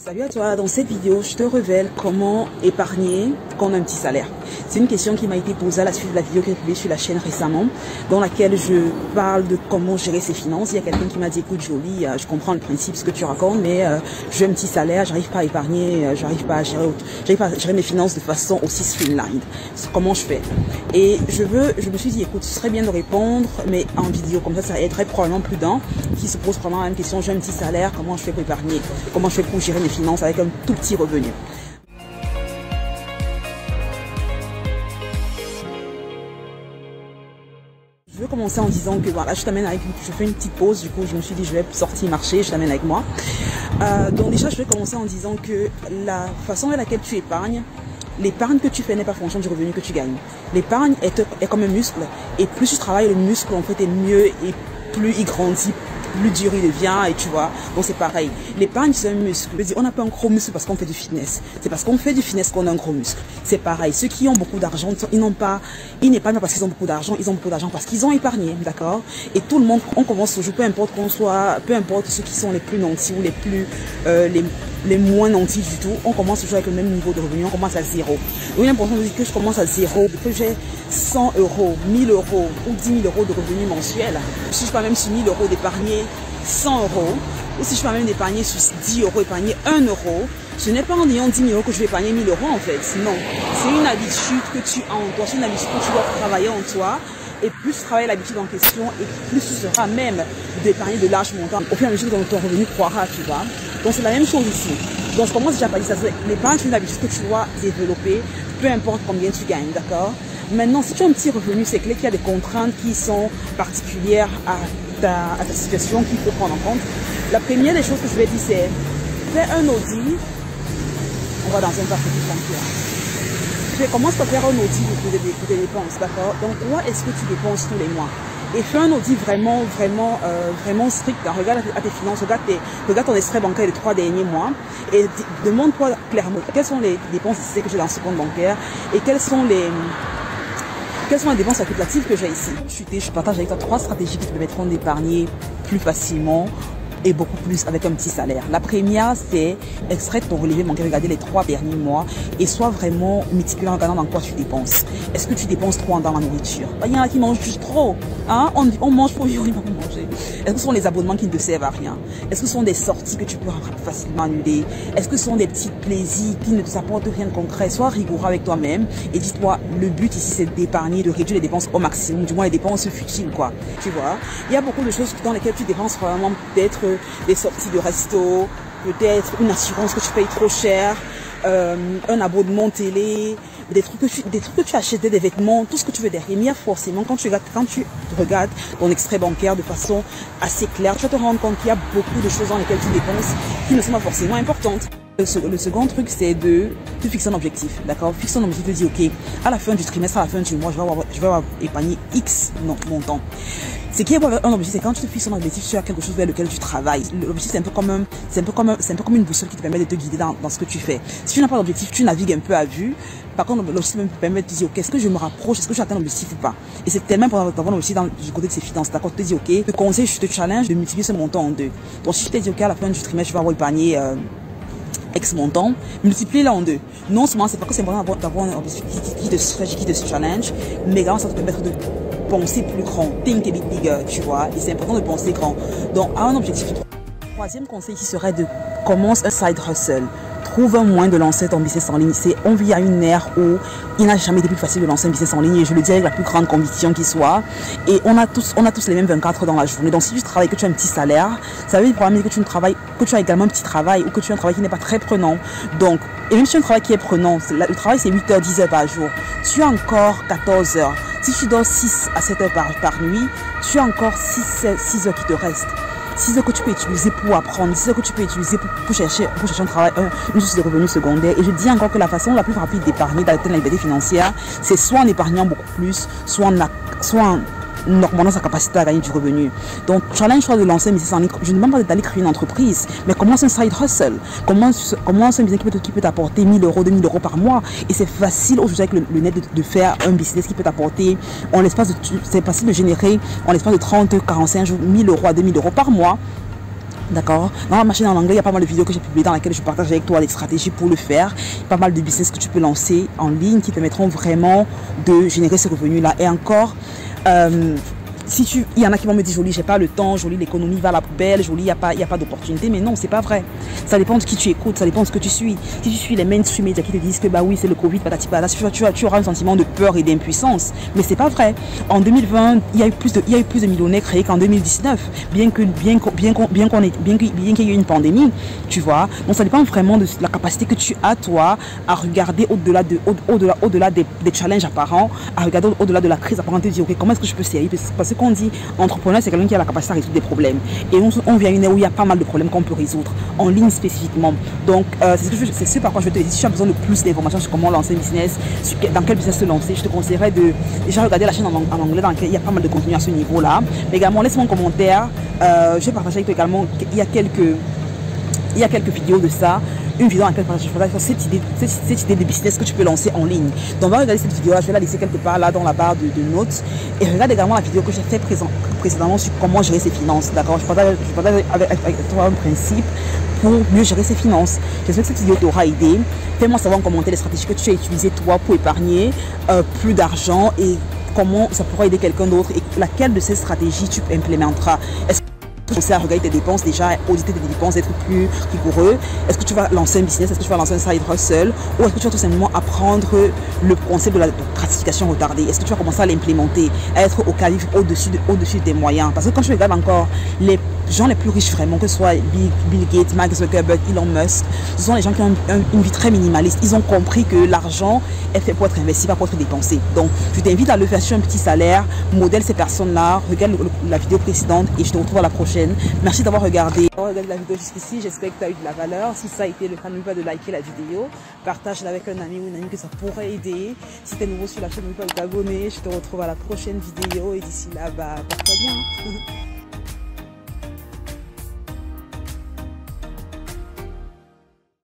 Salut à toi, dans cette vidéo, je te révèle comment épargner quand on a un petit salaire. C'est une question qui m'a été posée à la suite de la vidéo que j'ai publiée sur la chaîne récemment, dans laquelle je parle de comment gérer ses finances. Il y a quelqu'un qui m'a dit, écoute Jolie, je comprends le principe, ce que tu racontes, mais j'ai un petit salaire, j'arrive pas à épargner, j'arrive pas à gérer mes finances de façon aussi streamlined. Comment je fais? Et je me suis dit, écoute, ce serait bien de répondre, mais en vidéo, comme ça aiderait probablement plus d'un qui se pose vraiment la même question. J'ai un petit salaire, comment je fais pour épargner? Comment je fais pour gérer mes finances avec un tout petit revenu? Je veux commencer en disant que voilà, je fais une petite pause, du coup je me suis dit je vais sortir marcher, je t'amène avec moi. Donc déjà je vais commencer en disant que la façon avec laquelle tu épargnes, l'épargne que tu fais n'est pas fonction du revenu que tu gagnes. L'épargne est comme un muscle, et plus tu travailles le muscle en fait, et mieux et plus il grandit, plus dur il devient, et tu vois, donc c'est pareil. L'épargne c'est un muscle. Je veux dire, on n'a pas un gros muscle parce qu'on fait du fitness. C'est parce qu'on fait du fitness qu'on a un gros muscle. C'est pareil. Ceux qui ont beaucoup d'argent, ils n'épargnent pas parce qu'ils ont beaucoup d'argent, ils ont beaucoup d'argent parce qu'ils ont épargné, d'accord? Et tout le monde, on commence toujours, peu importe ceux qui sont les plus nantis ou les moins nantis du tout, on commence toujours avec le même niveau de revenu, on commence à zéro. Donc il est important de dire que je commence à zéro, que j'ai 100 euros, 1000 euros ou 10 000 euros de revenus mensuels. Si je peux même sur 1000 euros d'épargner 100 euros, ou si je peux même d'épargner sur 10 euros, épargner 1 euro, ce n'est pas en ayant 10 000 euros que je vais épargner 1000 euros en fait. Non, c'est une habitude que tu as en toi, c'est une habitude que tu dois travailler en toi. Et plus tu travailles l'habitude en question, et plus tu seras même d'épargner de larges montants. Au fur et à mesure que ton revenu croira, tu vois. Donc c'est la même chose ici. Donc je commence déjà par dire ça. L'épargne, c'est une habitude que tu dois développer, peu importe combien tu gagnes, d'accord? Maintenant, si tu as un petit revenu, c'est clair qu'il y a des contraintes qui sont particulières à ta situation qu'il faut prendre en compte. La première des choses que je vais dire, c'est fais un audit. On va dans un parc plus tranquille. Commence par faire un audit de tes dépenses, d'accord? Donc, quoi est-ce que tu dépenses tous les mois? Et fais un audit vraiment strict. Regarde à tes finances, regarde ton extrait bancaire des 3 derniers mois et demande-toi clairement quelles sont les dépenses que j'ai dans ce compte bancaire et quelles sont les dépenses facultatives que j'ai ici. Je partage avec toi 3 stratégies qui te permettront d'épargner plus facilement et beaucoup plus avec un petit salaire. La première, c'est extraire ton relevé bancaire, regarder les 3 derniers mois et sois vraiment méticuleux en regardant dans quoi tu dépenses. Est-ce que tu dépenses trop dans la nourriture? Il y en a qui mangent juste trop. Hein? On mange pour vivre, on va manger. Est-ce que ce sont les abonnements qui ne te servent à rien? Est-ce que ce sont des sorties que tu peux facilement annuler? Est-ce que ce sont des petits plaisirs qui ne t'apportent rien de concret? Sois rigoureux avec toi-même et dis-toi, le but ici c'est d'épargner, de réduire les dépenses au maximum, du moins les dépenses futiles, quoi. Tu vois? Il y a beaucoup de choses dans lesquelles tu dépenses vraiment, peut-être des sorties de resto, peut-être une assurance que tu payes trop cher, un abonnement télé, des trucs que tu achètes, des vêtements, tout ce que tu veux derrière. Mais forcément, quand tu regardes ton extrait bancaire de façon assez claire, tu vas te rendre compte qu'il y a beaucoup de choses dans lesquelles tu dépenses qui ne sont pas forcément importantes. Le second truc, c'est de te fixer un objectif, d'accord? Fixe un objectif, te dire, ok, à la fin du trimestre, à la fin du mois, je vais avoir épargné X montant. Ce qui est un objectif, c'est quand tu te fixes un objectif, tu as quelque chose vers lequel tu travailles. L'objectif, c'est un peu comme une boussole qui te permet de te guider dans ce que tu fais. Si tu n'as pas d'objectif, tu navigues un peu à vue. Par contre, l'objectif me permet de te dire, ok, est-ce que je me rapproche, est-ce que j'atteins l'objectif ou pas? Et c'est tellement important d'avoir l'objectif du côté de ses finances, d'accord? Tu te dis, ok, le conseil, je te challenge de multiplier ce montant en 2. Donc, si je te dis, ok, à la fin du trimestre, je vais avoir épargné X montant, multiplier-la en 2. Non seulement c'est pas que c'est important d'avoir un objectif qui te challenge, mais également ça te permet de penser plus grand, think a bit bigger, tu vois, et c'est important de penser grand. Donc, à un objectif. Troisième conseil qui serait de commencer un side hustle. Trouve un moyen de lancer ton business en ligne. On vit à une ère où il n'a jamais été plus facile de lancer un business en ligne, et je le dis avec la plus grande conviction qui soit. Et on a tous les mêmes 24 heures dans la journée. Donc si tu travailles, que tu as un petit salaire, ça veut dire probablement que tu as également un petit travail, ou que tu as un travail qui n'est pas très prenant. Donc, et même si tu as un travail qui est prenant, le travail c'est 8 heures, 10 heures par jour, tu as encore 14 heures. Si tu dors 6 à 7 heures par nuit, tu as encore 6 heures qui te restent. 6 heures que tu peux utiliser pour apprendre, 6 heures que tu peux utiliser pour chercher un travail, une source de revenus secondaires. Et je dis encore que la façon la plus rapide d'épargner, d'atteindre la liberté financière, c'est soit en épargnant beaucoup plus, soit en augmentant sa capacité à gagner du revenu. Donc, challenge toi de lancer un business en ligne. Je ne demande pas d'aller créer une entreprise, mais commence un side hustle. Commence un business qui peut t'apporter 1000 euros, 2000 euros par mois. Et c'est facile aujourd'hui avec le net de faire un business qui peut t'apporter, c'est facile de générer en l'espace de 30, 45 jours, 1000 euros à 2000 euros par mois. D'accord. Dans ma chaîne en anglais, il y a pas mal de vidéos que j'ai publiées dans lesquelles je partage avec toi des stratégies pour le faire. Pas mal de business que tu peux lancer en ligne qui permettront vraiment de générer ces revenus-là. Et encore, il y en a qui vont me dire, Jolie, j'ai pas le temps, Jolie, l'économie va à la poubelle, Jolie, il n'y a pas d'opportunité. Mais non, c'est pas vrai. Ça dépend de qui tu écoutes, ça dépend de ce que tu suis. Si tu suis les mainstream médias qui te disent que bah oui, c'est le Covid, patati patata, tu auras un sentiment de peur et d'impuissance. Mais c'est pas vrai. En 2020, il y a eu plus de millionnaires créés qu'en 2019. Bien qu'il y ait eu une pandémie, tu vois. Donc ça dépend vraiment de la capacité que tu as, toi, à regarder au-delà des challenges apparents, à regarder au-delà de la crise apparente et dire, ok, comment est-ce que je peux servir? Parce que quand on dit entrepreneur, c'est quelqu'un qui a la capacité à résoudre des problèmes. Et on vient à une ère où il y a pas mal de problèmes qu'on peut résoudre, en ligne spécifiquement. Donc, c'est ce par quoi je vais te dire. Si tu as besoin de plus d'informations sur comment lancer un business, dans quel business se lancer, je te conseillerais de déjà regarder la chaîne en anglais dans laquelle il y a pas mal de contenu à ce niveau-là. Mais également, laisse-moi un commentaire. Je vais partager avec toi également, il y a quelques vidéos de ça. Une vidéo dans laquelle je partage cette idée de business que tu peux lancer en ligne. Donc, on va regarder cette vidéo-là. Je vais la laisser quelque part là dans la barre de notes. Et regarde également la vidéo que j'ai fait précédemment sur comment gérer ses finances. D'accord, je partage avec toi un principe pour mieux gérer ses finances. J'espère que cette vidéo t'aura aidé. Fais-moi savoir en commentaire les stratégies que tu as utilisées toi pour épargner plus d'argent et comment ça pourra aider quelqu'un d'autre et laquelle de ces stratégies tu implémenteras. Est-ce à regarder tes dépenses, déjà auditer tes dépenses, être plus rigoureux? Est-ce que tu vas lancer un business? Est-ce que tu vas lancer un side hustle? Ou est-ce que tu vas tout simplement apprendre le concept de la gratification retardée? Est-ce que tu vas commencer à l'implémenter, à être au calibre au-dessus des moyens? Parce que quand je regarde encore les gens les plus riches vraiment, que ce soit Bill Gates, Mark Zuckerberg, Elon Musk, ce sont les gens qui ont une vie très minimaliste. Ils ont compris que l'argent est fait pour être investi, pas pour être dépensé. Donc, je t'invite à le faire sur un petit salaire, modèle ces personnes-là, regarde la vidéo précédente et je te retrouve à la prochaine. Merci d'avoir regardé la vidéo jusqu'ici. J'espère que tu as eu de la valeur. Si ça a été le cas, n'oublie pas de liker la vidéo. Partage-la avec un ami ou une amie que ça pourrait aider. Si tu es nouveau sur la chaîne, n'oublie pas de t'abonner. Je te retrouve à la prochaine vidéo et d'ici là, porte-toi bien.